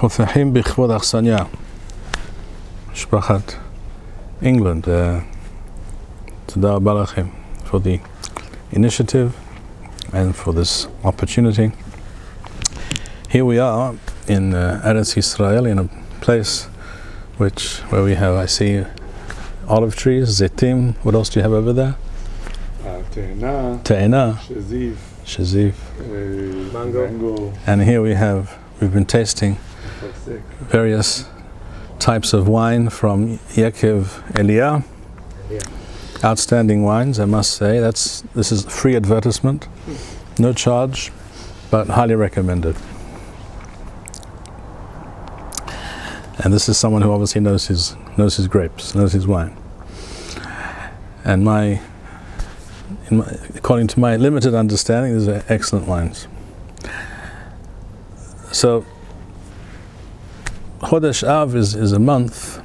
פותחים בכבוד אכסניה, משפחת England. תודה רבה לכם for the initiative and for this opportunity. Here we are in Eretz Israel, in a place where we have, I see, olive trees, zetim. What else do you have over there? Te'ena, shaziv, mango. And here we've been tasting various types of wine from Yaakov Elia. Outstanding wines, I must say. This is free advertisement, no charge, but highly recommended. And this is someone who obviously knows his grapes, knows his wine. And according to my limited understanding, these are excellent wines. So, Chodesh Av is a month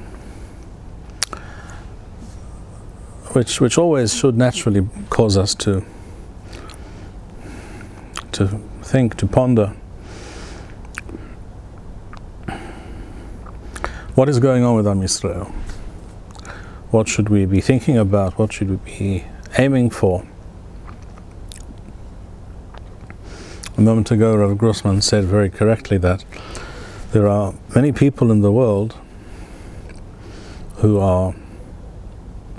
which always should naturally cause us to think, to ponder. What is going on with Am Yisrael? What should we be thinking about? What should we be aiming for? A moment ago, Rav Grossman said very correctly that there are many people in the world who are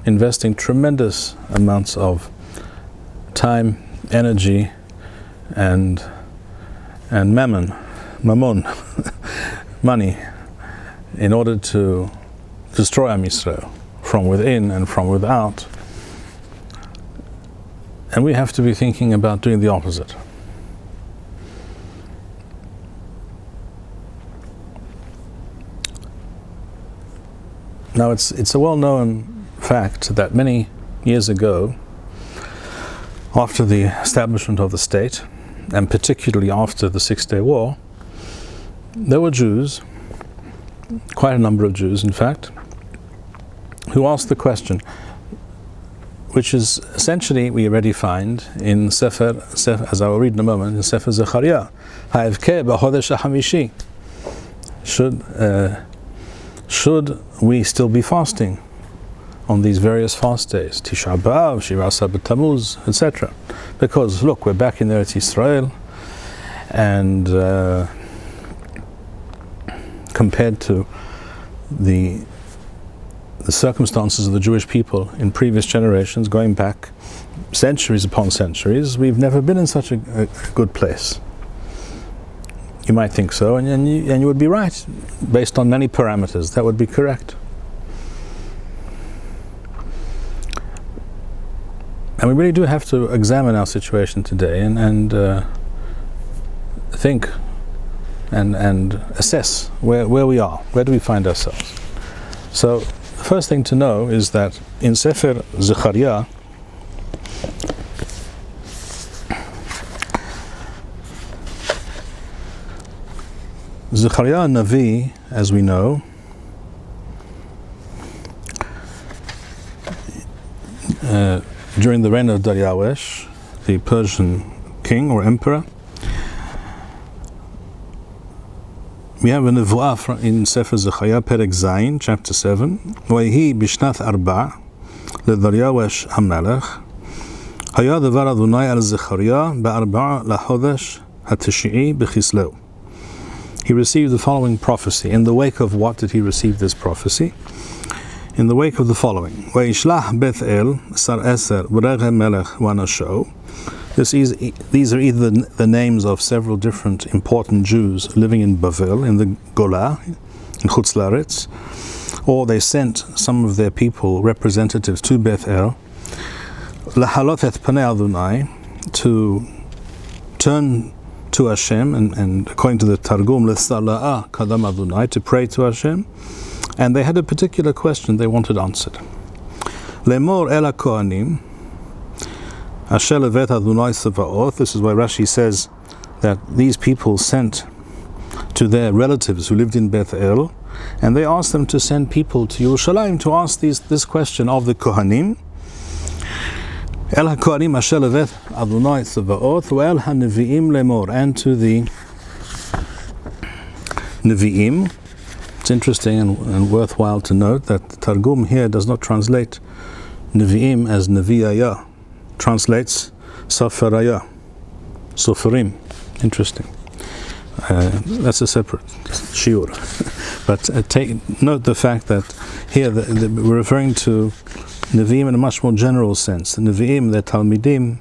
investing tremendous amounts of time, energy, and mammon, money, in order to destroy Am Yisrael from within and from without. And we have to be thinking about doing the opposite. Now it's a well-known fact that many years ago, after the establishment of the state, and particularly after the Six-Day War, there were Jews, quite a number of Jews in fact, who asked the question, which is essentially we already find in Sefer, as I will read in a moment, in Sefer Zechariah, Ha'evkeh b'chodesh ha'chamishi. Should we still be fasting on these various fast days, Tisha B'Av, Shiva Asar B'Tammuz, etc.? Because look, we're back in Eretz Israel, and compared to the circumstances of the Jewish people in previous generations, going back centuries upon centuries, we've never been in such a good place. You might think so, and you would be right. Based on many parameters, that would be correct. And we really do have to examine our situation today and think and assess where we are. Where do we find ourselves? So, the first thing to know is that in Sefer Zechariah, Zechariah Navi, as we know, during the reign of Dariash, the Persian king or emperor, we have a nevuah in Sefer Zechariah, Perek Zayin, chapter 7. Vayhi bishnat arba' leDariash hamelech haya davar Adonai al Zechariah be'arba'a lachodesh hatishii b'chisleu. He received the following prophecy. In the wake of what did he receive this prophecy? In the wake of the following: Vayishlach Beth El Sar Eser V'regeh Melech V'anasho. These are either the names of several different important Jews living in Bavel, in the Gola, in Chutz La'aretz, or they sent some of their people, representatives, to Beth El, Lahalot et Panei Adonai, to turn to Hashem, and according to the Targum, L'Sala'a Kadam Adonai, to pray to Hashem, and they had a particular question they wanted answered. Lemor El HaKohanim, Asher levet Adonai Sevaoth. This is why Rashi says that these people sent to their relatives who lived in Beth El, and they asked them to send people to Yerushalayim to ask this question of the Kohanim. El HaKohanim Asher levet Adonai Sevaoth, Ve'el HaNevi'im Lemor, and to the Nevi'im. It's interesting and worthwhile to note that the Targum here does not translate Nevi'im as Nevi'aya, translates Safaraya, Soferim. Interesting. That's a separate shiur. But note the fact that here we're referring to Nevi'im in a much more general sense. The Nevi'im, the Talmidim,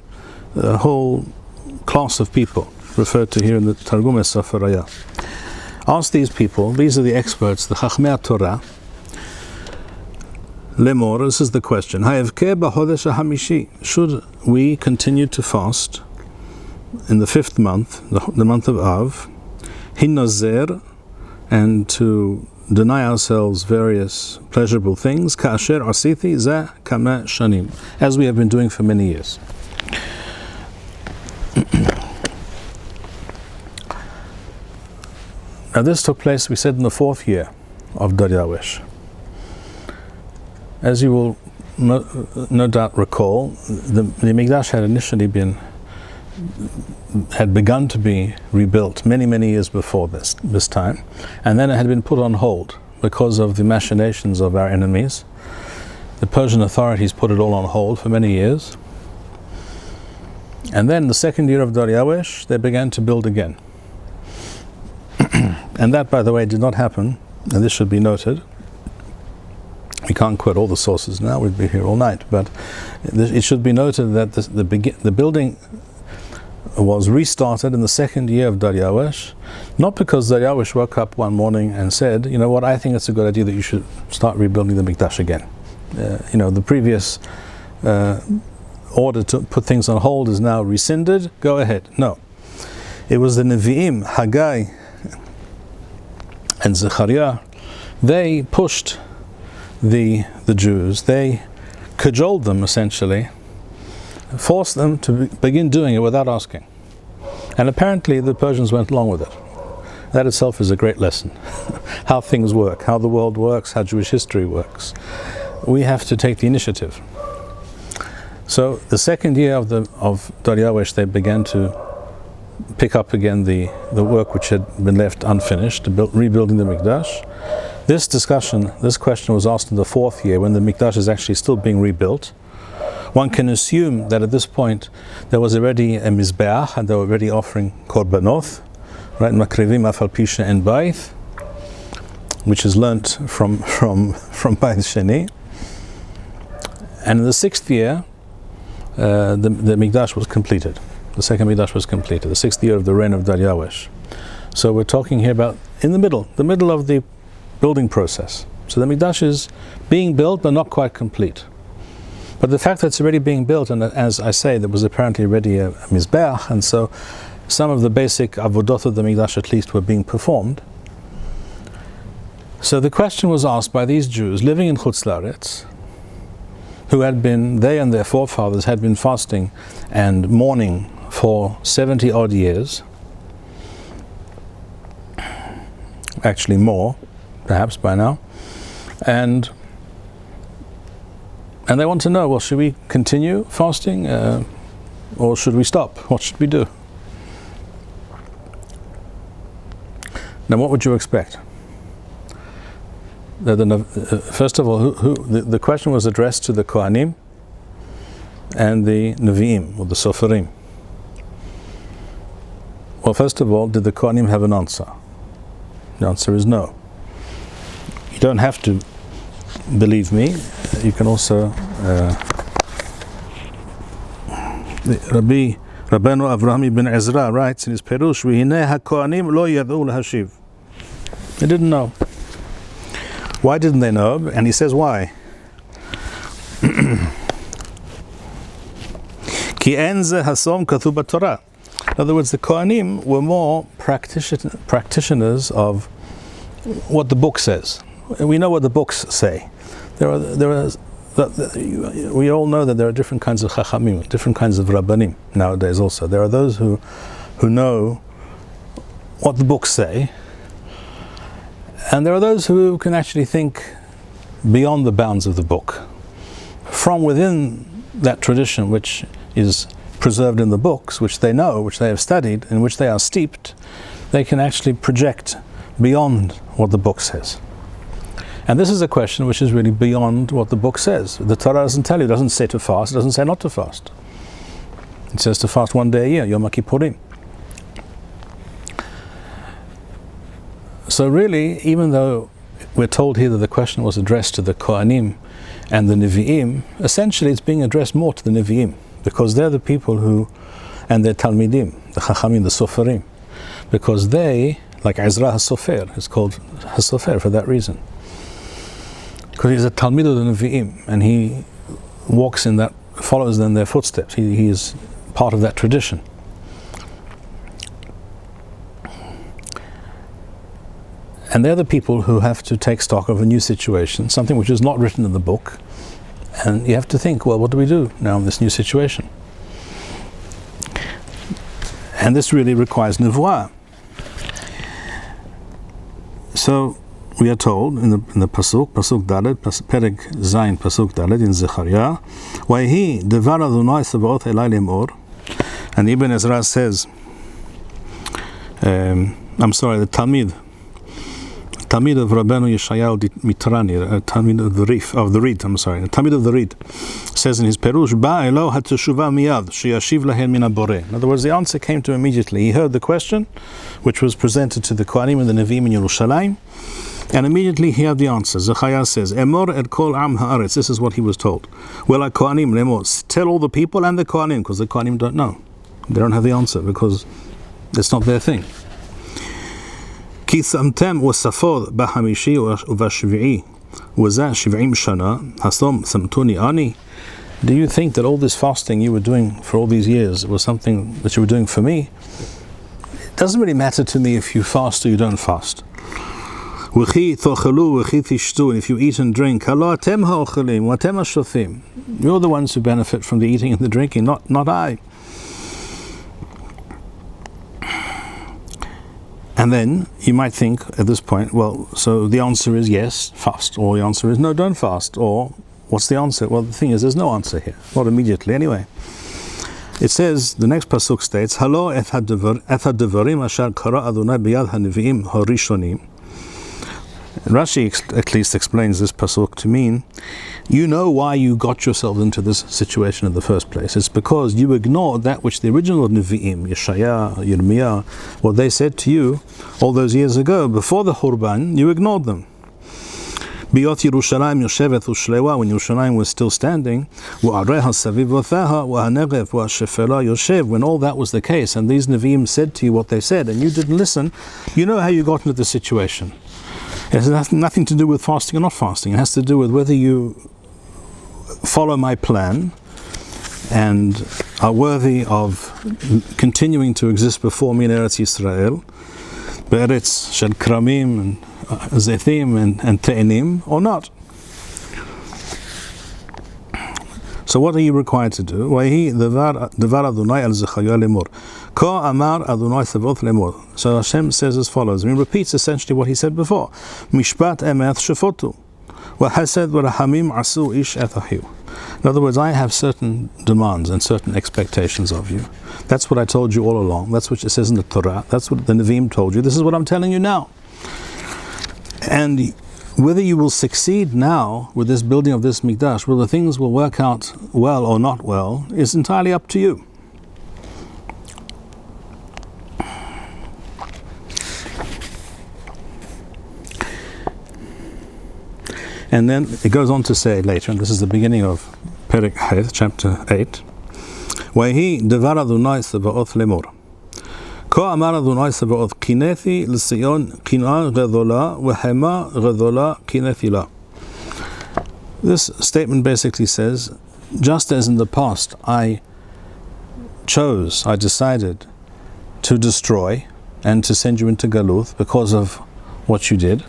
a whole class of people referred to here in the Targum as Safaraya. Ask these people, these are the experts, the Chachmei Torah, Lemor, this is the question, should we continue to fast in the 5th month, the month of Av, Hinozer, and to deny ourselves various pleasurable things, Ka'asher asiti za kama shanim, as we have been doing for many years. Now this took place, we said, in the 4th year of Daryawesh. As you will no doubt recall, the Mikdash had initially begun to be rebuilt many years before this time, and then it had been put on hold because of the machinations of our enemies. The Persian authorities put it all on hold for many years, and then the 2nd year of Daryawesh they began to build again. And that, by the way, did not happen, and this should be noted. We can't quote all the sources now, we'd be here all night, but it should be noted that the building was restarted in the 2nd year of Daryawesh, not because Daryawesh woke up one morning and said, you know what, I think it's a good idea that you should start rebuilding the Mikdash again. The previous order to put things on hold is now rescinded, go ahead. No. It was the Nevi'im, Haggai and Zechariah. They pushed the Jews, they cajoled them essentially, forced them to begin doing it without asking. And apparently the Persians went along with it. That itself is a great lesson. How things work, how the world works, how Jewish history works. We have to take the initiative. So the 2nd year of Daryawesh they began to pick up again the work which had been left unfinished, rebuilding the Mikdash. This question was asked in the 4th year, when the Mikdash is actually still being rebuilt. One can assume that at this point there was already a Mizbeach, and they were already offering Korbanot, right? Makrivim afal pisha and Baith, which is learnt from Baith Sheni. And in the 6th year, the Mikdash was completed. The 2nd Mikdash was completed, the 6th year of the reign of Daryawesh. So we're talking here about in the middle of the building process. So the Mikdash is being built but not quite complete. But the fact that it's already being built, and as I say, there was apparently already a Mizbeach, and so some of the basic avodot of the Mikdash at least were being performed. So the question was asked by these Jews living in Chutz La'aretz, who they and their forefathers had been fasting and mourning for 70 odd years, actually more, perhaps by now, and they want to know, well, should we continue fasting or should we stop? What should we do? Now, what would you expect? First of all, the question was addressed to the Kohanim and the Nevi'im, or the Soferim. Well, first of all, did the Kohanim have an answer? The answer is no. You don't have to believe me. You can also Rabbeinu Avraham ibn Ezra writes in his Perush, "V'hinei haKohanim lo yad'u lahashiv." They didn't know. Why didn't they know? And he says why. Ki en ze hasom katuv b'Torah. In other words, the Kohanim were more practitioners of what the book says. We know what the books say. We all know that there are different kinds of chachamim, different kinds of rabbanim nowadays also. There are those who know what the books say, and there are those who can actually think beyond the bounds of the book. From within that tradition which is preserved in the books, which they know, which they have studied, in which they are steeped, they can actually project beyond what the book says. And this is a question which is really beyond what the book says. The Torah doesn't tell you, it doesn't say to fast, it doesn't say not to fast. It says to fast one day a year, Yom Kippurim. So really, even though we're told here that the question was addressed to the Kohanim and the Nevi'im, essentially it's being addressed more to the Nevi'im, because they're the people who, and their Talmidim, the Chachamim, the Soferim, because they, like Ezra HaSofer, is called HaSofer for that reason. Because he's a Talmid of the Nevi'im, and he walks in that, follows in their footsteps. He is part of that tradition. And they're the people who have to take stock of a new situation, something which is not written in the book. And you have to think, well, what do we do now in this new situation? And this really requires nevuah. So we are told in the pasuk Dalet, Perek Zayin, pasuk Dalet in Zechariah, Vayhi devar Adonai Sabaoth elai lemor, and Ibn Ezra says, the Talmid of Rabbeinu Yeshayahu Mitrani, Talmid of the Reed, the Talmid of the Reed, says in his Perush, Ba Elo HaTeshuvah Miyad, Sheyashiv Lahen Min HaBoreh. In other words, the answer came to him immediately. He heard the question, which was presented to the Kohanim and the Nevi'im in Yerushalayim, and immediately he had the answer. Zechariah says, Emor et kol am haaretz. This is what he was told. Well, Kohanim lemor, tell all the people and the Kohanim, because the Kohanim don't know. They don't have the answer, because it's not their thing. כי שמתם וספור בחמישי ובשביעי וזה 70 שנה, הסום שמתוני אני. Do you think that all this fasting you were doing for all these years was something that you were doing for me? It doesn't really matter to me if you fast or you don't fast. וכי תאכלו וכי תשתו, and if you eat and drink, הלא אתם האוכלים ואתם השותים. You're the ones who benefit from the eating and the drinking, not I. And then you might think at this point, well, so the answer is yes, fast, or the answer is no, don't fast, or what's the answer? Well, the thing is, there's no answer here, not immediately anyway. It says, the next pasuk states, Halo et hadavarim asher kara Adonai biyad hanevi'im harishonim. Rashi at least explains this pasuk to mean, you know why you got yourself into this situation in the first place. It's because you ignored that which the original Nevi'im, Yeshaya, Yirmiyah, what they said to you all those years ago, before the Hurban, you ignored them. Biyot Yerushalayim Yoshevet Ushlewa, when Yerushalayim was still standing, Wa'areha Saviv Vatheha, Wa'anegev, Wa'ashefela Yoshev, when all that was the case, and these Nevi'im said to you what they said, and you didn't listen, you know how you got into this situation. It has nothing to do with fasting or not fasting. It has to do with whether you follow my plan and are worthy of continuing to exist before me in Eretz Yisrael, Be'eretz Shel Kramim and Zethim and Te'enim, or not. So what are you required to do? Vayhi devar Adonai al Zechariah lemor. Ka amar Adonai Sabaoth lemor. So Hashem says as follows. He repeats essentially what he said before. Mishpat emet shefotu. V'hased v'rahamim asu ish et achiu. In other words, I have certain demands and certain expectations of you. That's what I told you all along. That's what it says in the Torah. That's what the Nevi'im told you. This is what I'm telling you now. And whether you will succeed now with this building of this mikdash, whether things will work out well or not well, is entirely up to you. And then it goes on to say later, and this is the beginning of Perek Hayth, chapter 8, Vayhi devar Adonai Sabaoth lemor. Ka amar Adonai Sabaoth kinethi l'Sion kina gedola v'hema gedola kinethi la. This statement basically says, just as in the past I decided to destroy and to send you into Galuth because of what you did,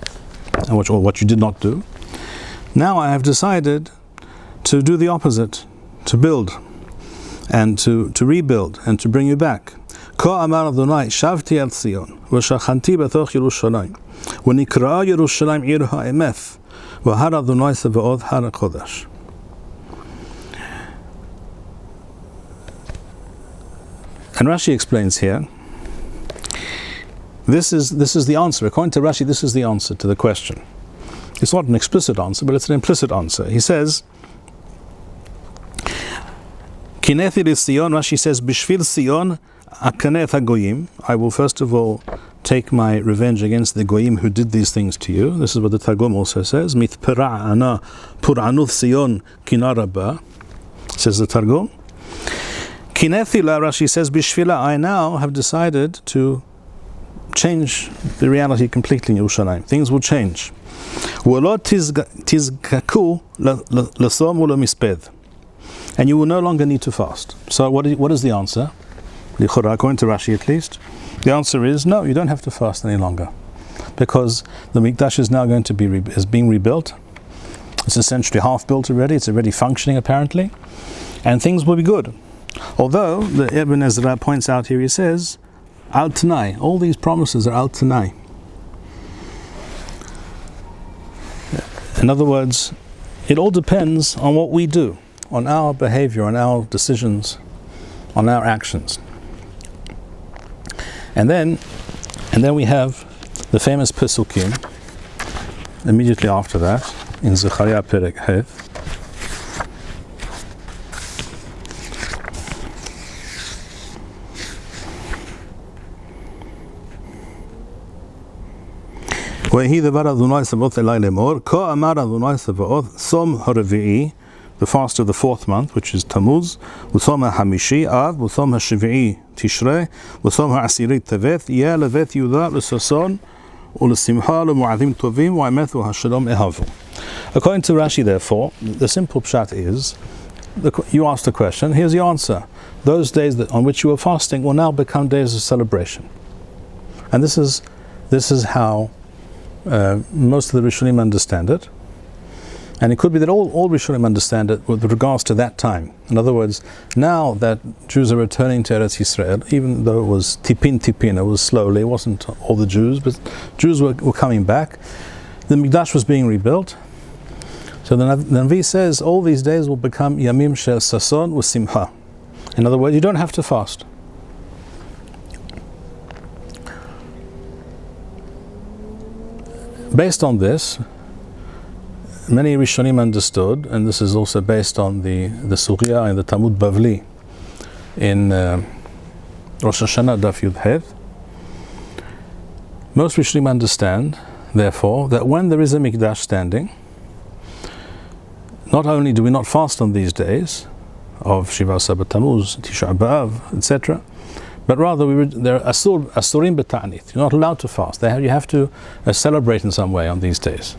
and what you did not do, now I have decided to do the opposite, to build and to rebuild and to bring you back. Ka amar Adonai shavti al Zion v'shachanti b'toch Yerushalayim v'nikra Yerushalayim ir ha'emeth v'har Adonai Sabaoth har kodesh. And Rashi explains here This is the answer. According to Rashi, this is the answer to the question. It's not an explicit answer, but it's an implicit answer. He says, Kinethi Sion, Rashi says, Bishvil Sion, Akaneth HaGoyim. I will first of all take my revenge against the Goyim who did these things to you. This is what the Targum also says. Mitpera ana puranuth Sion kinaraba, says the Targum. Kinethila, Rashi says, Bishvila, I now have decided to change the reality completely in Yerushalayim. Things will change. And you will no longer need to fast. So what is the answer? According to Rashi at least, the answer is no, you don't have to fast any longer, because the Mikdash is now going to be being rebuilt. It's essentially half built already. It's already functioning apparently, and things will be good. Although the Ibn Ezra points out here, he says, Al Tanai, all these promises are Al Tanai. In other words, it all depends on what we do, on our behavior, on our decisions, on our actions. And then we have the famous Pesukim immediately after that in Zechariah Perek Het. ויהי דבר אדוני צבאות אלי לאמור, כה אמר אדוני צבאות, צום הרביעי, the fast of the fourth month, which is Tammuz, וצום החמישי אב, וצום השביעי תשרי, וצום העשירי טבת, יהיה לבית יהודה לששון ולשמחה למועדים טובים, והאמת והשלום אהבו. According to Rashi, therefore, the simple pshat is, you asked the question, here's the answer. Those days on which you were fasting will now become days of celebration. And this is how most of the Rishonim understand it, and it could be that all Rishonim understand it with regards to that time. In other words, now that Jews are returning to Eretz Yisrael, even though it was tipin, it was slowly, it wasn't all the Jews, but Jews were coming back. The Mikdash was being rebuilt. So the Navi says all these days will become Yamim Shel Sason U'Simcha. In other words, you don't have to fast. Based on this, many Rishonim understood, and this is also based on the Sugya and the Talmud Bavli in Rosh Hashanah Daf Yud Het. Most Rishonim understand, therefore, that when there is a Mikdash standing, not only do we not fast on these days of Shiva Sabat Tammuz, Tisha B'Av, etc., but rather they're asurim b'ta'anit. You're not allowed to fast. You have to celebrate in some way on these days.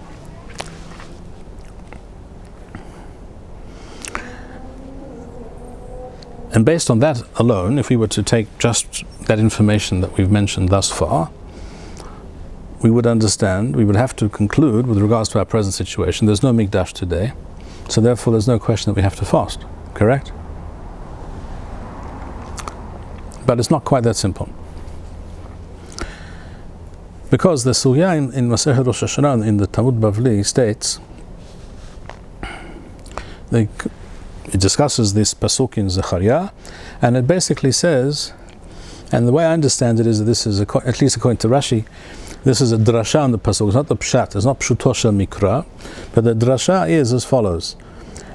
And based on that alone, if we were to take just that information that we've mentioned thus far, we would have to conclude, with regards to our present situation, there's no Mikdash today, so therefore there's no question that we have to fast. Correct? But it's not quite that simple. Because the Sugya in Masechet Rosh Hashanah in the Talmud Bavli states, it discusses this pasuk in Zechariah, and it basically says, and the way I understand it is that this is, at least according to Rashi, this is a drasha on the pasuk. It's not the pshat, it's not pshuto shel mikra, but the drasha is as follows.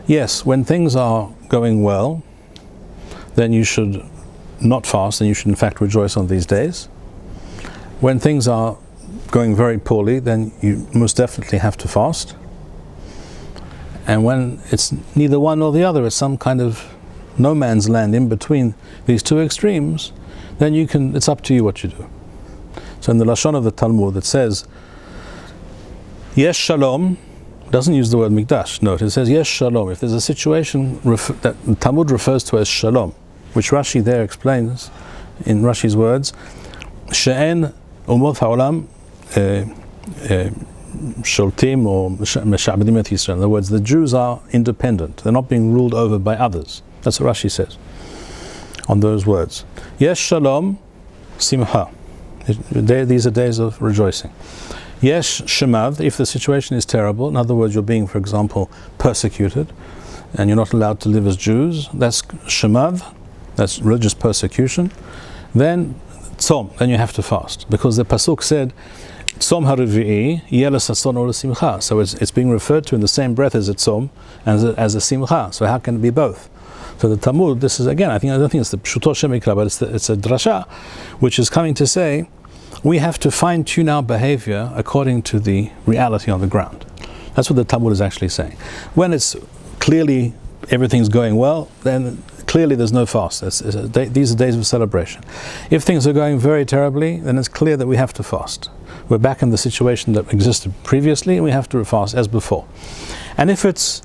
Yes, when things are going well, then you should not fast, and you should in fact rejoice on these days. When things are going very poorly, then you most definitely have to fast. And when it's neither one nor the other, it's some kind of no man's land in between these two extremes, then it's up to you what you do. So in the Lashon of the Talmud, it says, Yesh Shalom, doesn't use the word Mikdash, no, it says Yesh Shalom. If there's a situation that the Talmud refers to as Shalom, which Rashi there explains in Rashi's words, She'en umot ha'olam sholtim or mesha'bedim et Yisrael. In other words, the Jews are independent. They're not being ruled over by others. That's what Rashi says on those words. Yesh shalom simcha. These are days of rejoicing. Yesh shemav, if the situation is terrible, in other words, you're being, for example, persecuted, and you're not allowed to live as Jews, that's shemav, that's religious persecution, then tzom, then you have to fast. Because the Pasuk said, tzom harivi'i yeh l'sason or l'simcha. So it's being referred to in the same breath as a tzom and as a simcha. So how can it be both? So the Talmud, this is again, I don't think it's the Pshuto Shemikra, but it's a drasha, which is coming to say, we have to fine-tune our behavior according to the reality on the ground. That's what the Talmud is actually saying. When it's clearly everything's going well, then clearly there's no fast. These are days of celebration. If things are going very terribly, then it's clear that we have to fast. We're back in the situation that existed previously, and we have to fast as before. And if it's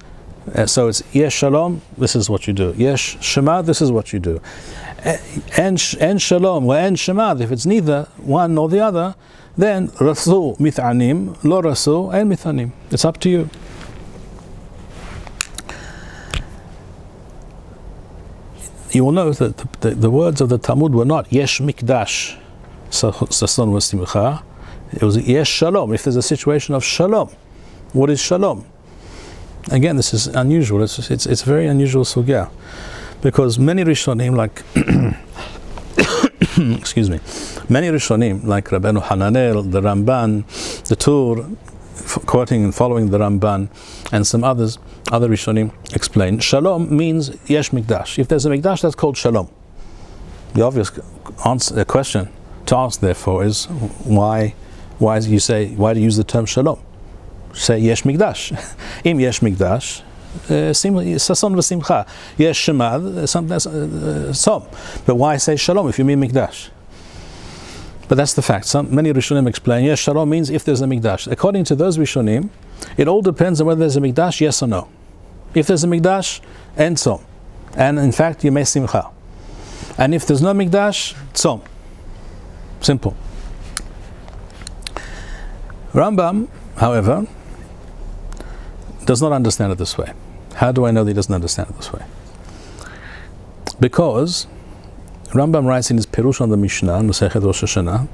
so it's yesh shalom, this is what you do. Yesh shema, this is what you do. En shalom, wa en shema, if it's neither one nor the other, then rasu mithanim, lo rasu en mithanim. It's up to you. You will note that the words of the Talmud were not yesh mikdash, sason wa simcha. It was yesh shalom. If there's a situation of shalom, what is shalom? Again, this is unusual. It's very unusual sugya, because many Rishonim, like excuse me, many Rishonim, like Rabbeinu Hananel, the Ramban, the Tur, quoting and following the Ramban, and some other Rishonim explain, Shalom means Yesh Mikdash. If there's a Mikdash, that's called Shalom. The obvious question to ask, therefore, is why do you use the term Shalom? Say Yesh Mikdash. Im Yesh Mikdash, Sason v'Simcha. Yesh Shema, Som. But why say Shalom if you mean Mikdash? But that's the fact. Many Rishonim explain, yes, Shalom means if there's a Mikdash. According to those Rishonim, it all depends on whether there's a Mikdash, yes or no. If there's a Mikdash, en Tzom. And in fact, Yemei Simcha. And if there's no Mikdash, Tzom. Simple. Rambam, however, does not understand it this way. How do I know that he doesn't understand it this way? Because Rambam writes in his Perush on the Mishnah, Masechet Rosh Hashanah,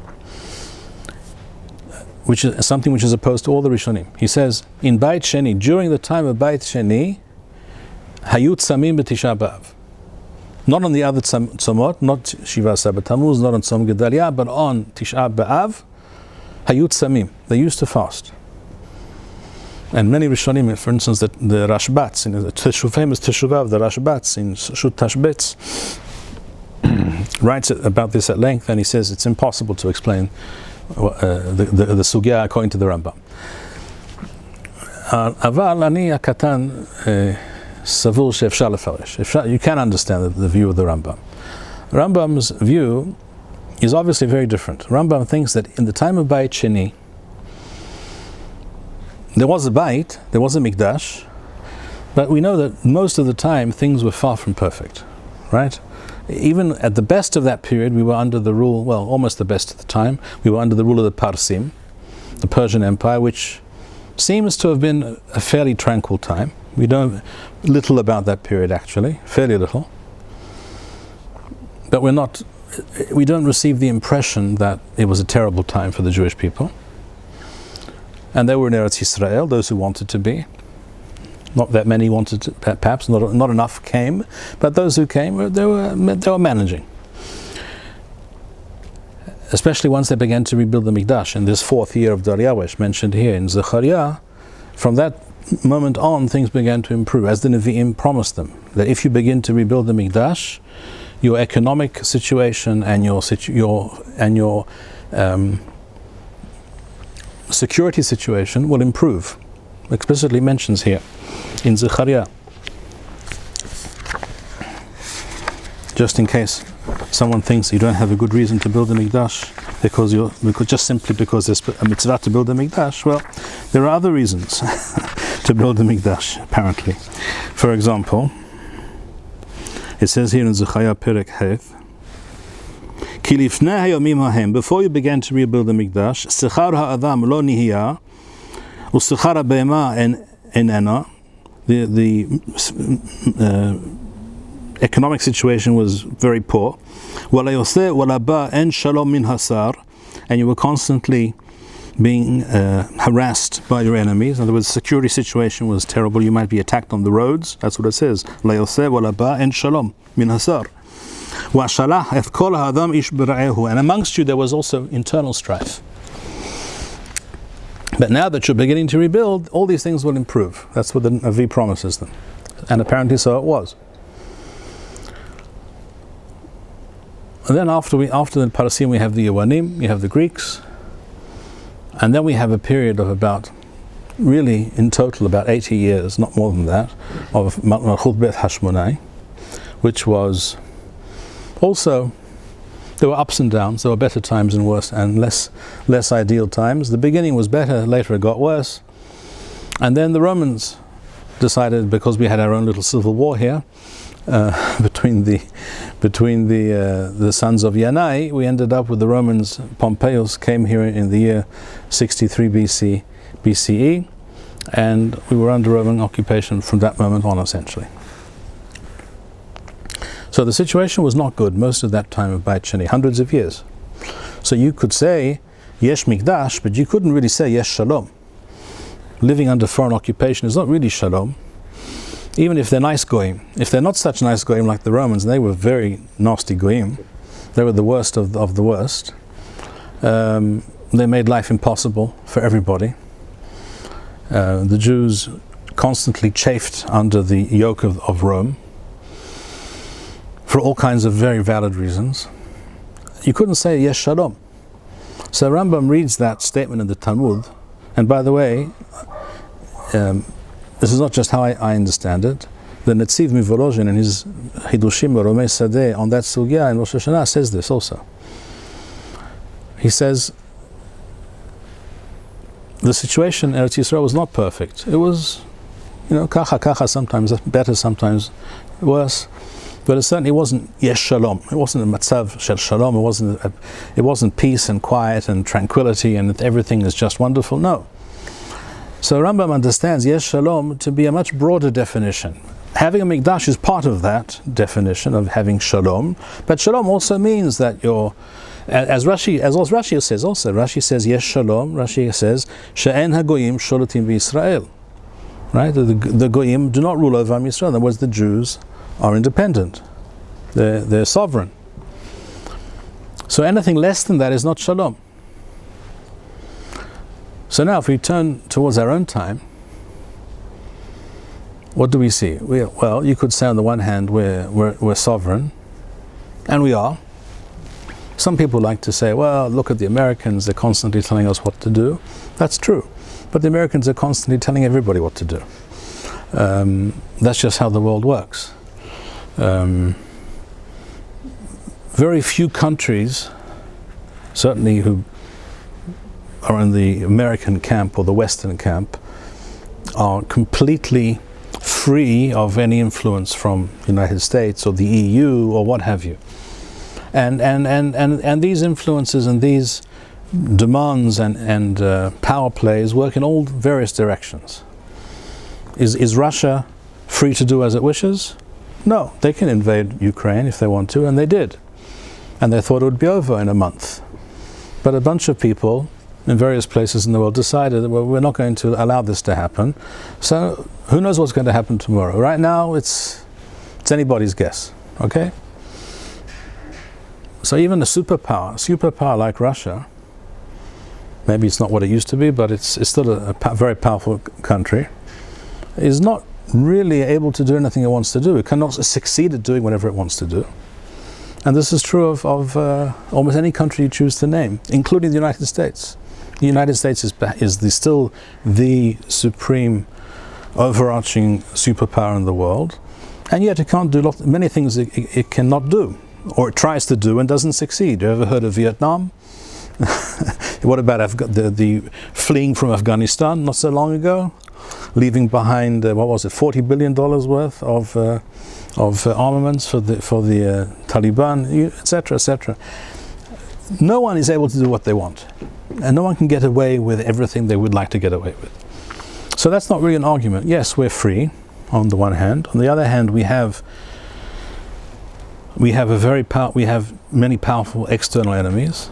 which is something which is opposed to all the Rishonim. He says, in Beit Sheni, during the time of Beit Sheni, Hayut Tzamim b'Tisha B'Av. Not on the other tzomot, not Shiva Sabat Tammuz, not on Tzom Gedalia, but on Tisha B'Av, Hayut Tzamim. They used to fast. And many Rishonim, for instance, the Rashbats, in the famous Teshuvah of the Rashbats in Shut Tashbetz, writes about this at length, and he says it's impossible to explain the sugya according to the Rambam. Aval ani akatan savur she'efshar lefarish. You can understand the view of the Rambam. Rambam's view is obviously very different. Rambam thinks that in the time of Beit Sheni, there was a Beit, there was a Mikdash, but we know that most of the time things were far from perfect, right? Even at the best of that period, we were under the rule, well, almost the best of the time, we were under the rule of the Parsim, the Persian Empire, which seems to have been a fairly tranquil time. We know little about that period, actually, fairly little. But we don't receive the impression that it was a terrible time for the Jewish people. And they were in Eretz Yisrael, those who wanted to be. Not that many wanted to, perhaps not enough came, but those who came, they were managing. Especially once they began to rebuild the Mikdash in this 4th year of Dariawesh, mentioned here in Zechariah. From that moment on, things began to improve, as the Nevi'im promised them, that if you begin to rebuild the Mikdash, your economic situation and your security situation will improve. Explicitly mentions here in Zechariah. Just in case someone thinks you don't have a good reason to build a Mikdash because there's a mitzvah to build a Mikdash, well, there are other reasons to build a Mikdash, apparently. For example, it says here in Zechariah Perek Heth, Ki lifnei hayomim hahem, before you began to rebuild the Mikdash, sechar ha'adam lo nihiyah, u'sechar ha'behema enena, the economic situation was very poor. Wala yoseh wala ba en shalom min hasar, and you were constantly being harassed by your enemies. In other words, the security situation was terrible. You might be attacked on the roads. That's what it says. La yoseh wala ba en shalom min hasar. And amongst you there was also internal strife. But now that you're beginning to rebuild, all these things will improve. That's what the Navi promises them. And apparently so it was. And then after the Parsim, we have the Yewanim, you have the Greeks, and then we have a period of about, really in total about 80 years, not more than that, of Malchut Beth Hashmonai, which was also, there were ups and downs, there were better times and worse and less ideal times. The beginning was better, later it got worse. And then the Romans decided, because we had our own little civil war here, between the sons of Yanai, we ended up with the Romans. Pompeius came here in the year 63 BCE, and we were under Roman occupation from that moment on, essentially. So the situation was not good most of that time of Beit Sheni, hundreds of years. So you could say Yesh Mikdash, but you couldn't really say Yesh Shalom. Living under foreign occupation is not really Shalom. Even if they're nice goyim. If they're not such nice goyim like the Romans, and they were very nasty goyim, they were the worst of the worst. They made life impossible for everybody. The Jews constantly chafed under the yoke of Rome for all kinds of very valid reasons. You couldn't say Yesh Shalom. So Rambam reads that statement in the Talmud, and by the way, this is not just how I understand it. The Netziv Mivolozhin in his Hidushim Romei Sadeh on that sugya in Rosh Hashanah says this also. He says the situation in Eretz Yisrael was not perfect. It was, kacha, sometimes better, sometimes worse. But it certainly wasn't Yesh Shalom. It wasn't a matzav shel shalom. It wasn't peace and quiet and tranquility and everything is just wonderful. No. So Rambam understands Yesh Shalom to be a much broader definition. Having a Mikdash is part of that definition of having Shalom, but Shalom also means that you're, as Rashi says also, Rashi says Yesh Shalom, Rashi says She'en HaGoyim Sholotim V'Yisrael. Right? The Goyim do not rule over Am Yisrael. In other words, the Jews are independent. They're sovereign. So anything less than that is not Shalom. So now if we turn towards our own time, what do we see? Well, you could say on the one hand we're sovereign, and we are. Some people like to say, well, look at the Americans, they're constantly telling us what to do. That's true. But the Americans are constantly telling everybody what to do. That's just how the world works. Very few countries, certainly who are in the American camp or the Western camp, are completely free of any influence from the United States or the EU or what have you. And these influences and these demands and power plays work in all various directions. Is Russia free to do as it wishes? No, they can invade Ukraine if they want to, and they did. And they thought it would be over in a month. But a bunch of people in various places in the world decided that, well, we're not going to allow this to happen. So who knows what's going to happen tomorrow? Right now, it's anybody's guess. Okay? So even a superpower like Russia, maybe it's not what it used to be, but it's still a very powerful country, is not really able to do anything it wants to do. It cannot succeed at doing whatever it wants to do. And this is true of almost any country you choose to name, including the United States. The United States is still the supreme, overarching superpower in the world, and yet it can't do many things it cannot do, or it tries to do and doesn't succeed. You ever heard of Vietnam? What about the fleeing from Afghanistan not so long ago, leaving behind $40 billion worth of armaments for the Taliban, etc., etc. No one is able to do what they want, and no one can get away with everything they would like to get away with. So that's not really an argument. Yes, we're free on the one hand. On the other hand, we have many powerful external enemies,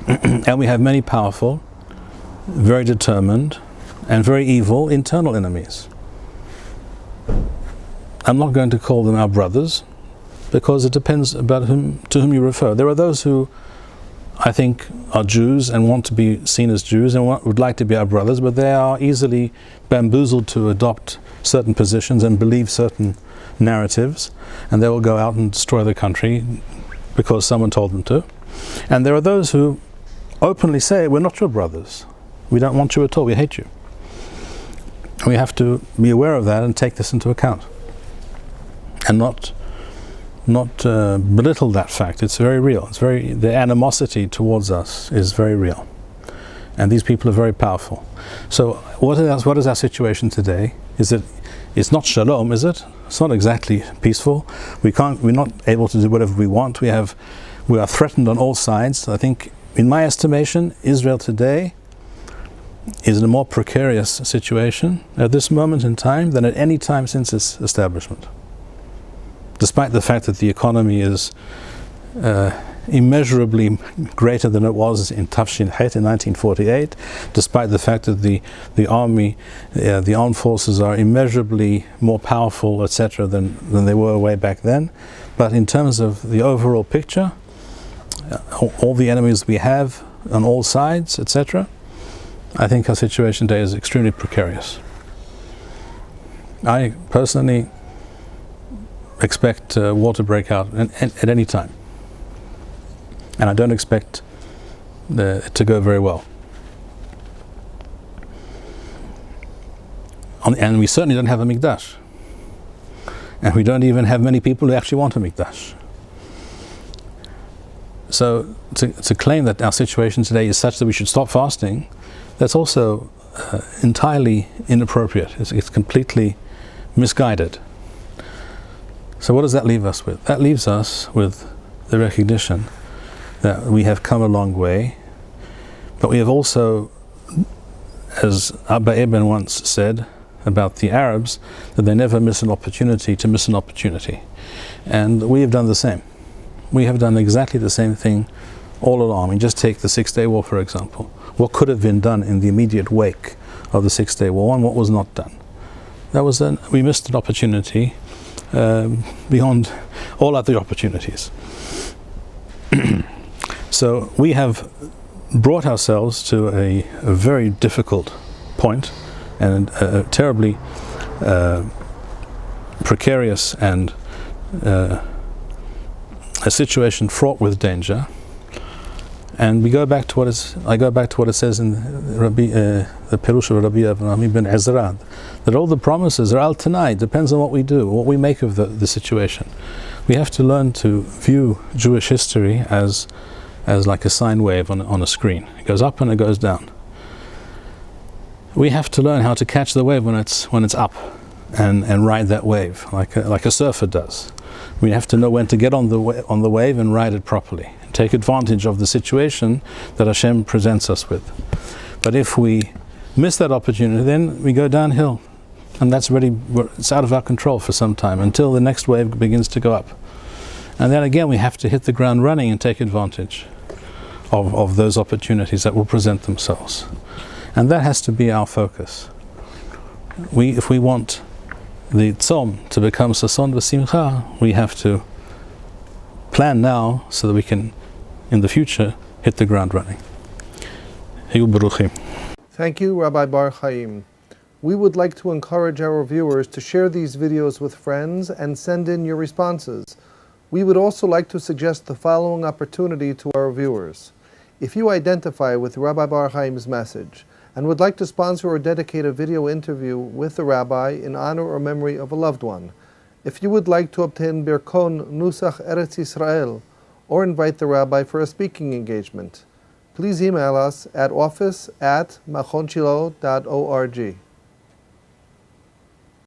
and we have many powerful, very determined, and very evil internal enemies. I'm not going to call them our brothers, because it depends about to whom you refer. There are those who I think are Jews and want to be seen as Jews and would like to be our brothers, but they are easily bamboozled to adopt certain positions and believe certain narratives, and they will go out and destroy the country because someone told them to. And there are those who openly say, we're not your brothers, we don't want you at all, we hate you. And we have to be aware of that and take this into account and not belittle that fact. It's very real. The animosity towards us is very real, and these people are very powerful. So what is our situation today? It's not shalom, is it? It's not exactly peaceful. We're not able to do whatever we want. We are threatened on all sides. I think, in my estimation, Israel today is in a more precarious situation at this moment in time than at any time since its establishment. Despite the fact that the economy is immeasurably greater than it was in Tafshin Het in 1948, despite the fact that the army, the armed forces are immeasurably more powerful, etc., than they were way back then. But in terms of the overall picture, all the enemies we have on all sides, etc., I think our situation today is extremely precarious. I personally expect war to break out at any time, and I don't expect it to go very well. And we certainly don't have a mikdash, and we don't even have many people who actually want a mikdash. So to claim that our situation today is such that we should stop fasting, that's also entirely inappropriate. It's completely misguided. So what does that leave us with? That leaves us with the recognition that we have come a long way, but we have also, as Abba Eben once said about the Arabs, that they never miss an opportunity to miss an opportunity. And we have done the same. We have done exactly the same thing all along. I mean, just take the 6-Day War, for example. What could have been done in the immediate wake of the 6-Day War, and what was not done? We missed an opportunity beyond all other opportunities. So we have brought ourselves to a very difficult point, and a terribly precarious and a situation fraught with danger. And I go back to what it says in the Perush of Rabbi Avraham ben Ezra, that all the promises are al tanai, depends on what we do, what we make of the situation. We have to learn to view Jewish history as like a sine wave on a screen. It goes up and it goes down. We have to learn how to catch the wave when it's up, and ride that wave like a surfer does. We have to know when to get on the wave and ride it properly, and take advantage of the situation that Hashem presents us with. But if we miss that opportunity, then we go downhill, and it's out of our control for some time until the next wave begins to go up. And then again we have to hit the ground running and take advantage of those opportunities that will present themselves. And that has to be our focus. If we want the tzom to become sason v'simcha, we have to plan now so that we can, in the future, hit the ground running. Hiyu Baruchim. Thank you, Rabbi Bar-Hayim. We would like to encourage our viewers to share these videos with friends and send in your responses. We would also like to suggest the following opportunity to our viewers. If you identify with Rabbi Bar-Hayim's message and would like to sponsor or dedicate a video interview with the rabbi in honor or memory of a loved one, if you would like to obtain Birkon Nusach Eretz Yisrael or invite the rabbi for a speaking engagement, please email us at office@machonshilo.org.